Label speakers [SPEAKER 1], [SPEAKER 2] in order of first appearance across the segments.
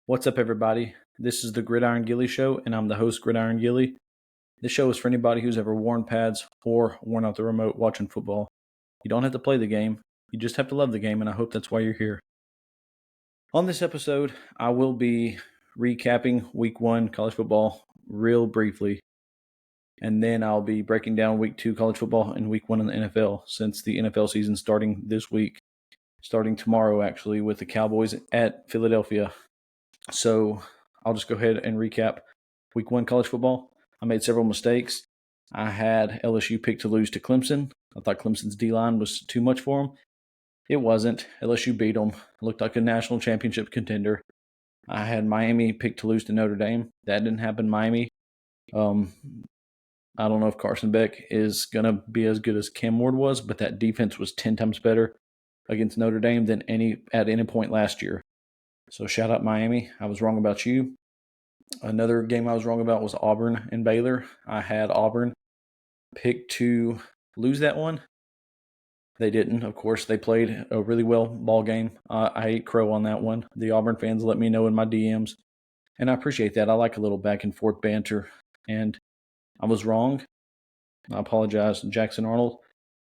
[SPEAKER 1] What's up, everybody? This is the Gridiron Gilly Show, and I'm the host, Gridiron Gilly. This show is for anybody who's ever worn pads or worn out the remote watching football. You don't have to play the game, you just have to love the game, and I hope that's why you're here. On this episode, I will be recapping Week 1 college football real briefly, and then I'll be breaking down Week 2 college football and Week 1 in the NFL, since the NFL season starting this week, starting tomorrow actually, with the Cowboys at Philadelphia. So I'll just go ahead and recap Week 1 college football. I made several mistakes. I had LSU picked to lose to Clemson. I thought Clemson's D-line was too much for them. It wasn't. LSU beat them. Looked like a national championship contender. I had Miami picked to lose to Notre Dame. That didn't happen. Miami. I don't know if Carson Beck is going to be as good as Cam Ward was, but that defense was 10 times better against Notre Dame than at any point last year. So shout out Miami. I was wrong about you. Another game I was wrong about was Auburn and Baylor. I had Auburn picked to lose that one. They didn't. Of course, they played a really well ball game. I ate crow on that one. The Auburn fans let me know in my DMs, and I appreciate that. I like a little back and forth banter, and I was wrong. I apologize, Jackson Arnold.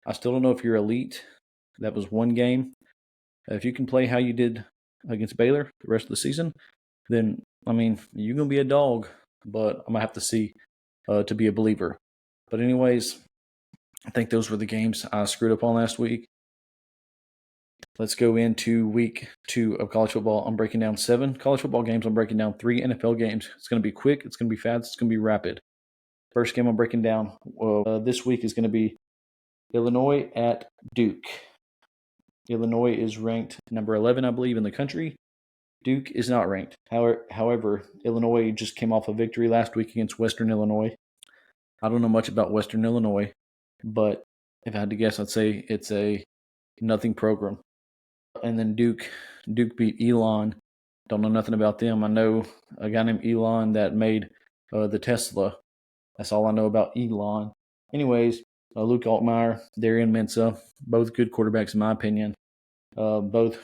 [SPEAKER 1] I still don't know if you're elite. That was one game. If you can play how you did against Baylor the rest of the season, then, you're going to be a dog, but I'm going to have to see to be a believer. But anyways, I think those were the games I screwed up on last week. Let's go into Week 2 of college football. I'm breaking down 7 college football games. I'm breaking down 3 NFL games. It's going to be quick. It's going to be fast. It's going to be rapid. First game I'm breaking down this week is going to be Illinois at Duke. Illinois is ranked number 11, I believe, in the country. Duke is not ranked. However, Illinois just came off a victory last week against Western Illinois. I don't know much about Western Illinois, but if I had to guess, I'd say it's a nothing program. And then Duke beat Elon. Don't know nothing about them. I know a guy named Elon that made the Tesla. That's all I know about Elon. Anyways, Luke Altmaier, Darian Mensah, both good quarterbacks in my opinion. Both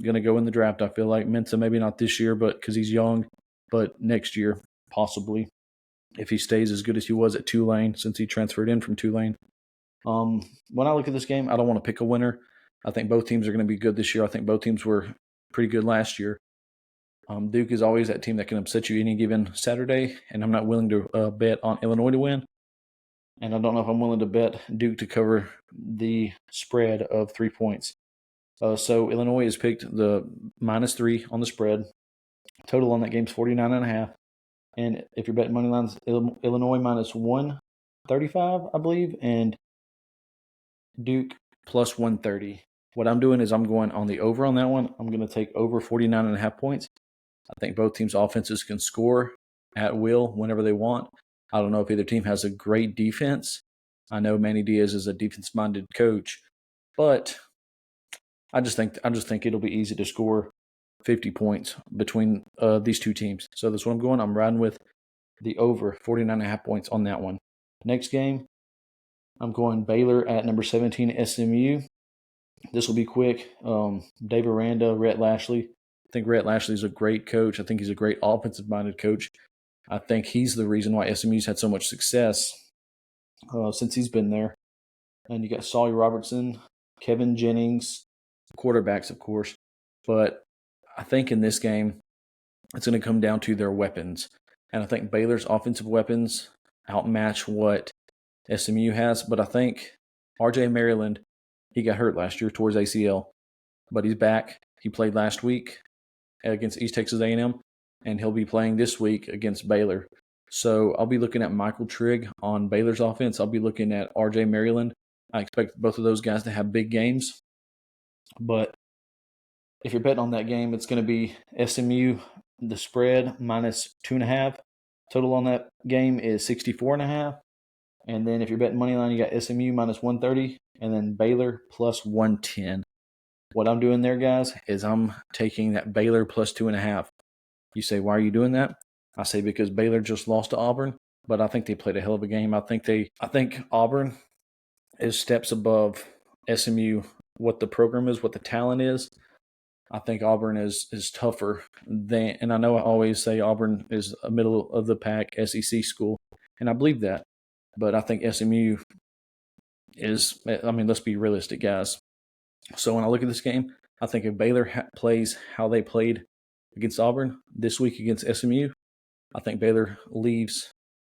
[SPEAKER 1] going to go in the draft, I feel like. Mensah maybe not this year, but because he's young, but next year possibly, if he stays as good as he was at Tulane since he transferred in from Tulane. When I look at this game, I don't want to pick a winner. I think both teams are going to be good this year. I think both teams were pretty good last year. Duke is always that team that can upset you any given Saturday, and I'm not willing to bet on Illinois to win. And I don't know if I'm willing to bet Duke to cover the spread of 3 points. So Illinois has picked the -3 on the spread. Total on that game is 49.5. And if you're betting money lines, Illinois -135, I believe, and Duke +130. What I'm doing is I'm going on the over on that one. I'm going to take over 49.5 points. I think both teams' offenses can score at will whenever they want. I don't know if either team has a great defense. I know Manny Diaz is a defense-minded coach, but I just think it'll be easy to score 50 points between these two teams. So that's what I'm going. I'm riding with the over 49.5 points on that one. Next game, I'm going Baylor at number 17 SMU. This will be quick. Dave Aranda, Rhett Lashley. I think Rhett Lashley is a great coach. I think he's a great offensive-minded coach. I think he's the reason why SMU's had so much success since he's been there. And you got Sawyer Robertson, Kevin Jennings, quarterbacks, of course. But I think in this game, it's going to come down to their weapons. And I think Baylor's offensive weapons outmatch what SMU has. But I think RJ Maryland, he got hurt last year towards ACL. But he's back. He played last week against East Texas A&M. And he'll be playing this week against Baylor. So I'll be looking at Michael Trigg on Baylor's offense. I'll be looking at RJ Maryland. I expect both of those guys to have big games. But if you're betting on that game, it's going to be SMU, the spread, -2.5. Total on that game is 64.5. And then if you're betting money line, you got SMU -130, and then Baylor +110. What I'm doing there, guys, is I'm taking that Baylor +2.5. You say, why are you doing that? I say because Baylor just lost to Auburn, but I think they played a hell of a game. I think Auburn is steps above SMU, what the program is, what the talent is. I think Auburn is tougher than, and I know I always say Auburn is a middle of the pack SEC school, and I believe that. But I think SMU is, I mean, let's be realistic, guys. So when I look at this game, I think if Baylor plays how they played against Auburn this week against SMU, I think Baylor leaves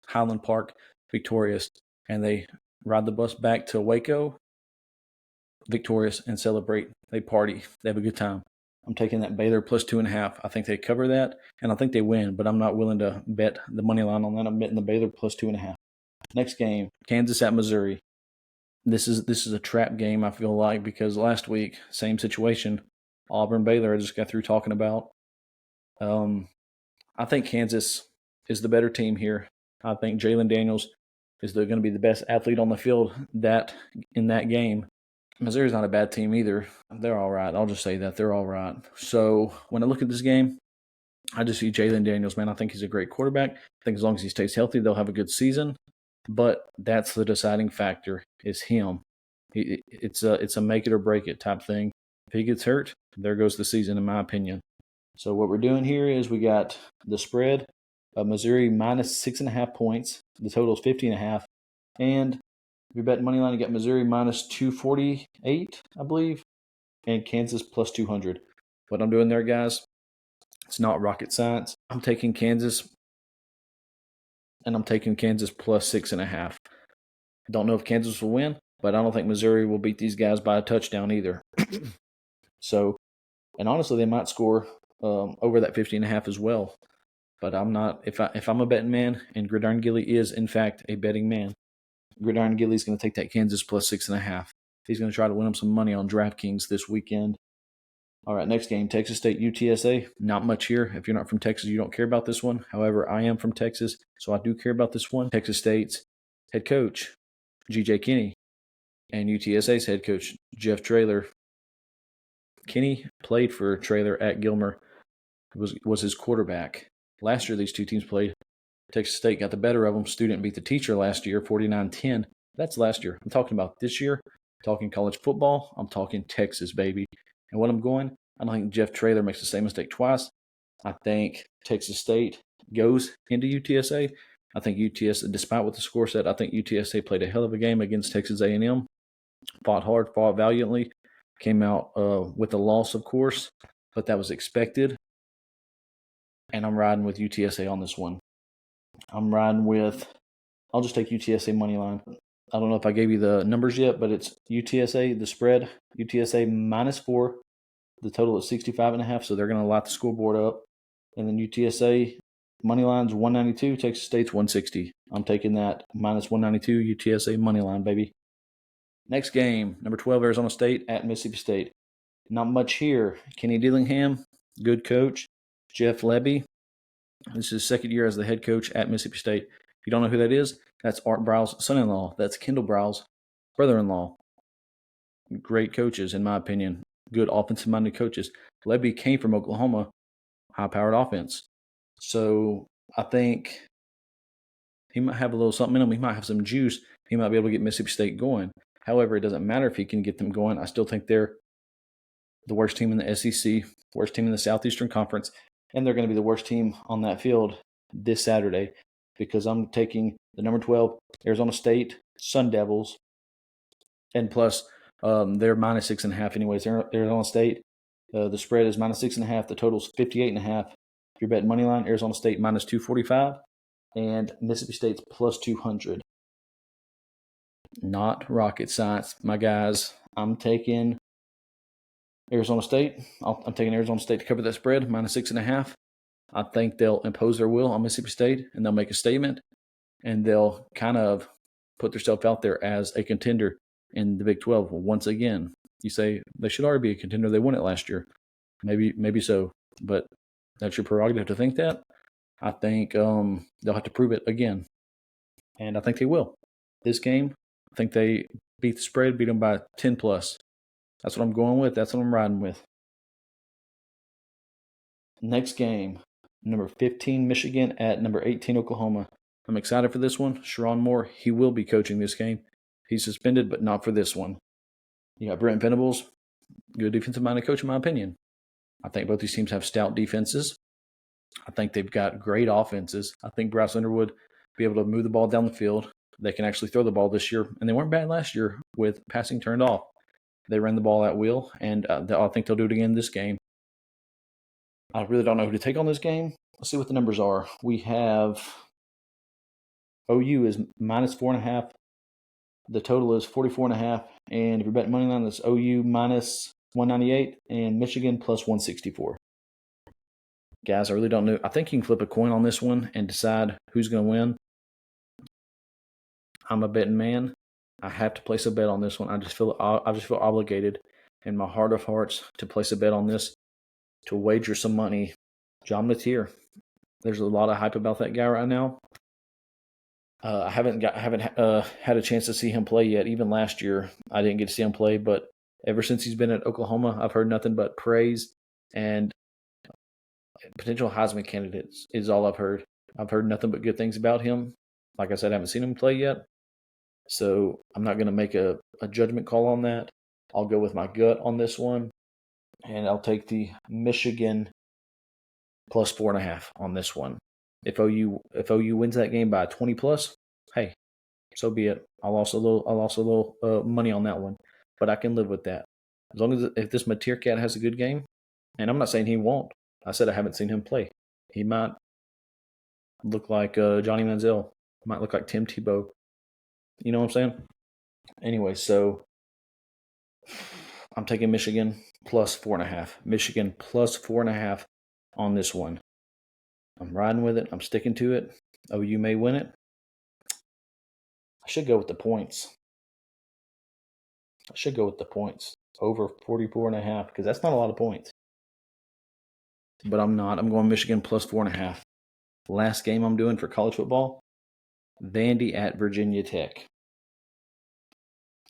[SPEAKER 1] Highland Park victorious, and they ride the bus back to Waco victorious and celebrate. They party. They have a good time. I'm taking that Baylor plus 2.5. I think they cover that, and I think they win, but I'm not willing to bet the money line on that. I'm betting the Baylor plus 2.5. Next game, Kansas at Missouri. This is a trap game, I feel like, because last week, same situation. Auburn Baylor, I just got through talking about. I think Kansas is the better team here. I think Jalen Daniels is going to be the best athlete on the field in that game. Missouri's not a bad team either. They're all right. I'll just say that. They're all right. So when I look at this game, I just see Jalen Daniels, man. I think he's a great quarterback. I think as long as he stays healthy, they'll have a good season. But that's the deciding factor is him. It's a make it or break it type thing. If he gets hurt, there goes the season, in my opinion. So what we're doing here is we got the spread of Missouri minus 6.5 points. The total is 50.5. And if you're betting money line, you got Missouri minus 248, I believe, and Kansas plus 200. What I'm doing there, guys, it's not rocket science. I'm taking Kansas, and I'm taking Kansas plus 6.5. I don't know if Kansas will win, but I don't think Missouri will beat these guys by a touchdown either. So, and honestly, they might score over that 50.5 as well. But I'm not. If I'm a betting man, and Gridiron Gilly is in fact a betting man, Gridiron Gilly's going to take that Kansas plus 6.5. He's going to try to win him some money on DraftKings this weekend. All right, next game, Texas State UTSA. Not much here. If you're not from Texas, you don't care about this one. However, I am from Texas, so I do care about this one. Texas State's head coach, G.J. Kinney, and UTSA's head coach, Jeff Traylor. Kinney played for Traylor at Gilmer, was his quarterback. Last year, these two teams played. Texas State got the better of them. Student beat the teacher last year, 49-10. That's last year. I'm talking about this year. I'm talking college football. I'm talking Texas, baby. And what I'm going, I don't think Jeff Traylor makes the same mistake twice. I think Texas State goes into UTSA. I think UTSA, despite what the score said, I think UTSA played a hell of a game against Texas A&M. Fought hard, fought valiantly. Came out with a loss, of course, but that was expected. And I'm riding with UTSA on this one. I'll just take UTSA money line. I don't know if I gave you the numbers yet, but it's UTSA, the spread, UTSA minus 4. The total is 65.5, so they're going to light the scoreboard up. And then UTSA money line's 192, Texas State's 160. I'm taking that minus 192 UTSA money line, baby. Next game, number 12, Arizona State at Mississippi State. Not much here. Kenny Dillingham, good coach. Jeff Lebby, this is his second year as the head coach at Mississippi State. If you don't know who that is, that's Art Briles' son-in-law. That's Kendall Briles' brother-in-law. Great coaches, in my opinion. Good offensive-minded coaches. Lebby came from Oklahoma, high-powered offense. So I think he might have a little something in him. He might have some juice. He might be able to get Mississippi State going. However, it doesn't matter if he can get them going. I still think they're the worst team in the SEC, worst team in the Southeastern Conference, and they're going to be the worst team on that field this Saturday because I'm taking the number 12 Arizona State Sun Devils, and plus they're minus 6.5 anyways. Arizona State, the spread is minus 6.5. The total's 58.5. If you're betting money line, Arizona State minus 245, and Mississippi State's plus 200. Not rocket science, my guys. I'm taking Arizona State. I'm taking Arizona State to cover that spread, minus 6.5. I think they'll impose their will on Mississippi State, and they'll make a statement, and they'll kind of put themselves out there as a contender in the Big 12 once again. You say they should already be a contender. They won it last year. Maybe so, but that's your prerogative to think that. I think they'll have to prove it again, and I think they will. This game, I think they beat the spread, beat them by 10 plus. That's what I'm going with. That's what I'm riding with. Next game, number 15 Michigan at number 18 Oklahoma. I'm excited for this one. Sherrone Moore, he will be coaching this game. He's suspended, but not for this one. You got Brent Venables, good defensive-minded coach in my opinion. I think both these teams have stout defenses. I think they've got great offenses. I think Bryce Underwood will be able to move the ball down the field. They can actually throw the ball this year, and they weren't bad last year with passing turned off. They ran the ball at will, and I think they'll do it again this game. I really don't know who to take on this game. Let's see what the numbers are. We have OU is minus 4.5. The total is 44.5. And if you're betting money line, that's OU minus 198 and Michigan plus 164. Guys, I really don't know. I think you can flip a coin on this one and decide who's going to win. I'm a betting man. I have to place a bet on this one. I just feel obligated in my heart of hearts to place a bet on this, to wager some money. John Mateer. There's a lot of hype about that guy right now. I haven't had a chance to see him play yet. Even last year, I didn't get to see him play. But ever since he's been at Oklahoma, I've heard nothing but praise, and potential Heisman candidates is all I've heard. I've heard nothing but good things about him. Like I said, I haven't seen him play yet, so I'm not going to make a judgment call on that. I'll go with my gut on this one, and I'll take the Michigan plus 4.5 on this one. If OU wins that game by 20 plus, hey, so be it. I'll also a little money on that one, but I can live with that as long as if this Mateer cat has a good game, and I'm not saying he won't. I said I haven't seen him play. He might look like Johnny Manziel, might look like Tim Tebow. You know what I'm saying? Anyway, so I'm taking Michigan plus 4.5. Michigan plus 4.5 on this one. I'm riding with it. I'm sticking to it. OU may win it. I should go with the points. Over 44.5 because that's not a lot of points. But I'm not. I'm going Michigan plus 4.5. Last game I'm doing for college football, Vandy at Virginia Tech.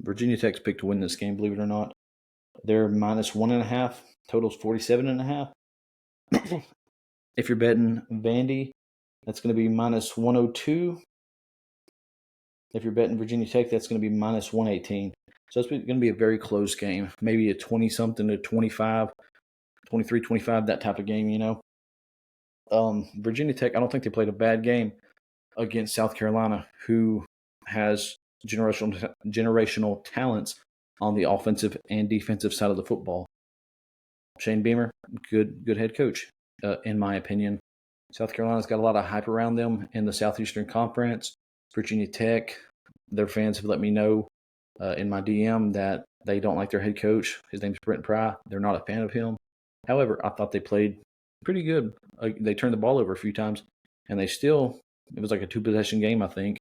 [SPEAKER 1] Virginia Tech's picked to win this game, believe it or not. They're minus 1.5. Total's 47.5. If you're betting Vandy, that's going to be minus 102. If you're betting Virginia Tech, that's going to be minus 118. So it's going to be a very close game. Maybe a 20-something to 25, 23-25, that type of game, you know. Virginia Tech, I don't think they played a bad game against South Carolina, who has generational talents on the offensive and defensive side of the football. Shane Beamer, good head coach, in my opinion. South Carolina's got a lot of hype around them in the Southeastern Conference. Virginia Tech, their fans have let me know in my DM that they don't like their head coach. His name's Brent Pry. They're not a fan of him. However, I thought they played pretty good. They turned the ball over a few times, and it was like a 2-possession game, I think,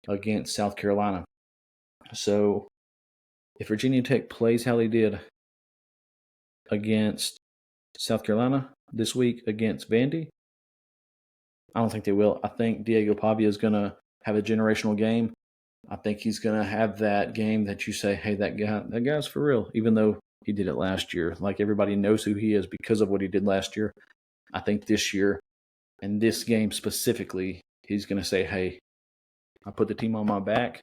[SPEAKER 1] against South Carolina. So if Virginia Tech plays how they did against South Carolina this week against Vandy, I don't think they will. I think Diego Pavia is going to have a generational game. I think he's going to have that game that you say, hey, that guy's for real, even though he did it last year. Like, everybody knows who he is because of what he did last year. I think this year, and this game specifically, he's going to say, hey, I put the team on my back.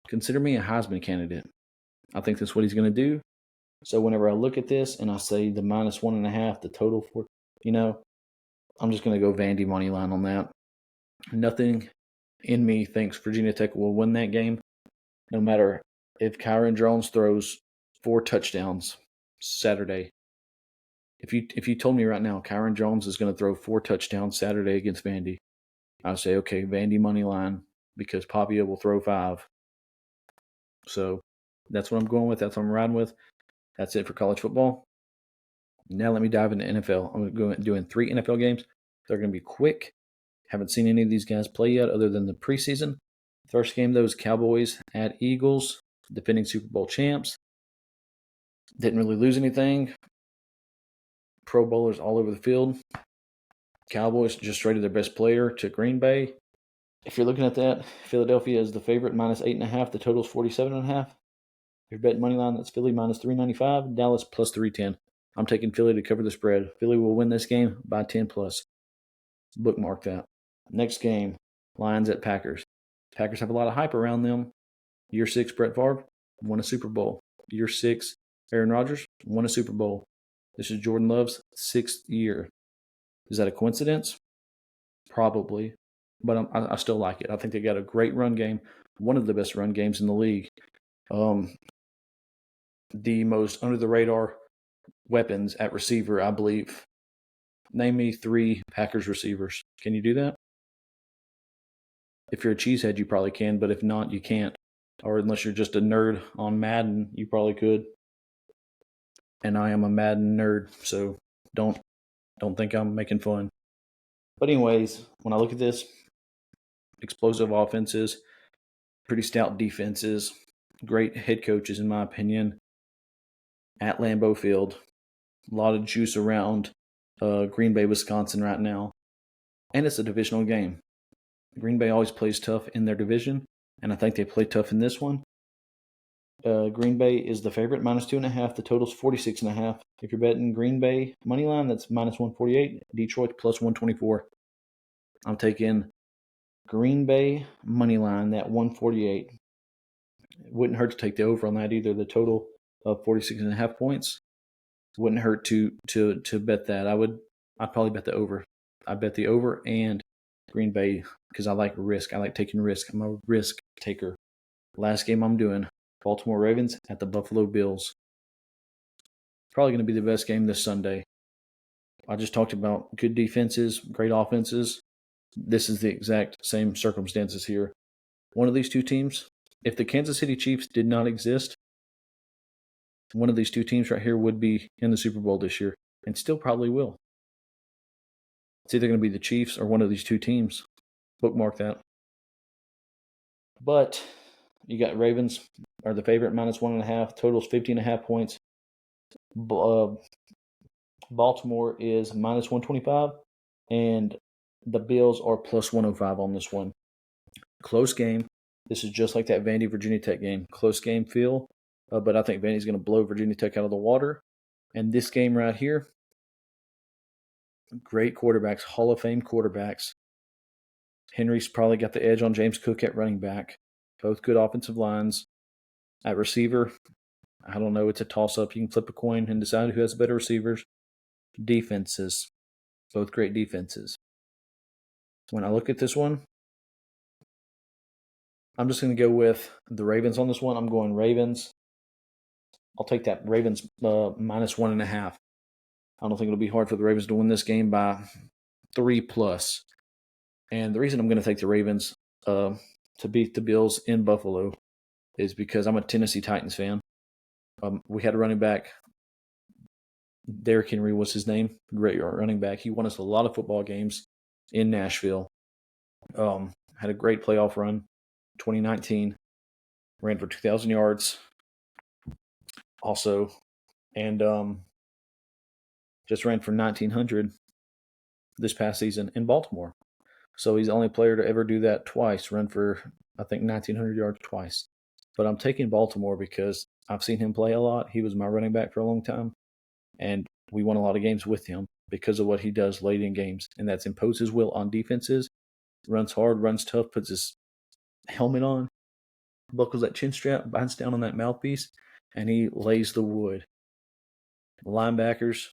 [SPEAKER 1] Consider me a Heisman candidate. I think that's what he's going to do. So whenever I look at this and I say the minus 1.5, the total for, I'm just going to go Vandy money line on that. Nothing in me thinks Virginia Tech will win that game, no matter if Kyron Jones throws 4 touchdowns Saturday. If you told me right now Kyron Jones is going to throw 4 touchdowns Saturday against Vandy, I'd say, okay, Vandy money line, because Pavia will throw 5. So that's what I'm going with. That's what I'm riding with. That's it for college football. Now let me dive into NFL. I'm going to doing 3 NFL games. They're going to be quick. Haven't seen any of these guys play yet other than the preseason. First game, though, is Cowboys at Eagles, defending Super Bowl champs. Didn't really lose anything. Pro Bowlers all over the field. Cowboys just traded their best player to Green Bay. If you're looking at that, Philadelphia is the favorite, minus 8.5. The total is 47.5. If you're betting money line, that's Philly minus 395. Dallas plus 310. I'm taking Philly to cover the spread. Philly will win this game by 10 plus. Bookmark that. Next game, Lions at Packers. Packers have a lot of hype around them. Year 6, Brett Favre won a Super Bowl. Year 6, Aaron Rodgers won a Super Bowl. This is Jordan Love's 6th year. Is that a coincidence? Probably, but I still like it. I think they got a great run game, one of the best run games in the league. The most under the radar weapons at receiver, I believe. Name me 3 Packers receivers. Can you do that? If you're a cheesehead, you probably can, but if not, you can't. Or unless you're just a nerd on Madden, you probably could. And I am a Madden nerd, so don't think I'm making fun. But anyways, when I look at this, explosive offenses, pretty stout defenses, great head coaches in my opinion, at Lambeau Field, a lot of juice around Green Bay, Wisconsin right now. And it's a divisional game. Green Bay always plays tough in their division, and I think they play tough in this one. Green Bay is the favorite, -2.5. The total's 46.5. If you're betting Green Bay money line, that's -148. Detroit +124. I'm taking Green Bay money line, that 148. It wouldn't hurt to take the over on that either. The total of 46.5 points wouldn't hurt to bet that. I'd probably bet the over. I bet the over and Green Bay because I like risk. I like taking risk. I'm a risk taker. Last game I'm doing, Baltimore Ravens at the Buffalo Bills. Probably going to be the best game this Sunday. I just talked about good defenses, great offenses. This is the exact same circumstances here. One of these two teams, if the Kansas City Chiefs did not exist, one of these two teams right here would be in the Super Bowl this year and still probably will. It's either going to be the Chiefs or one of these two teams. Bookmark that. But you got Ravens are the favorite, -1.5. Totals 15.5 points. Baltimore is -125, and the Bills are +105 on this one. Close game. This is just like that Vandy Virginia Tech game. Close game feel, but I think Vandy's going to blow Virginia Tech out of the water. And this game right here, great quarterbacks, Hall of Fame quarterbacks. Henry's probably got the edge on James Cook at running back. Both good offensive lines. At receiver, I don't know. It's a toss-up. You can flip a coin and decide who has better receivers. Defenses. Both great defenses. When I look at this one, I'm just going to go with the Ravens on this one. I'm going Ravens. I'll take that Ravens -1.5. I don't think it'll be hard for the Ravens to win this game by 3+. And the reason I'm going to take the Ravens to beat the Bills in Buffalo is because I'm a Tennessee Titans fan. We had a running back. Derrick Henry was his name. Great running back. He won us a lot of football games in Nashville. Had a great playoff run. 2019. Ran for 2,000 yards. Also. And just ran for 1,900 this past season in Baltimore. So he's the only player to ever do that twice, run for, I think, 1,900 yards twice. But I'm taking Baltimore because I've seen him play a lot. He was my running back for a long time. And we won a lot of games with him because of what he does late in games. And that's impose his will on defenses, runs hard, runs tough, puts his helmet on, buckles that chin strap, bites down on that mouthpiece, and he lays the wood. Linebackers,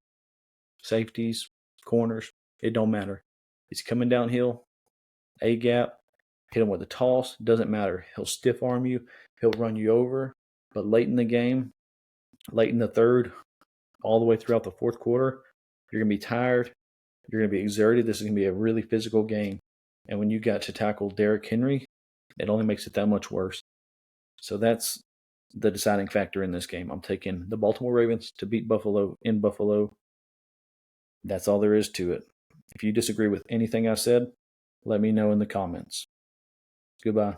[SPEAKER 1] safeties, corners, it don't matter. He's coming downhill, A-gap, hit him with a toss, doesn't matter. He'll stiff arm you, he'll run you over. But late in the game, late in the third, all the way throughout the fourth quarter, you're going to be tired, you're going to be exerted. This is going to be a really physical game. And when you got to tackle Derrick Henry, it only makes it that much worse. So that's the deciding factor in this game. I'm taking the Baltimore Ravens to beat Buffalo in Buffalo. That's all there is to it. If you disagree with anything I said, let me know in the comments. Goodbye.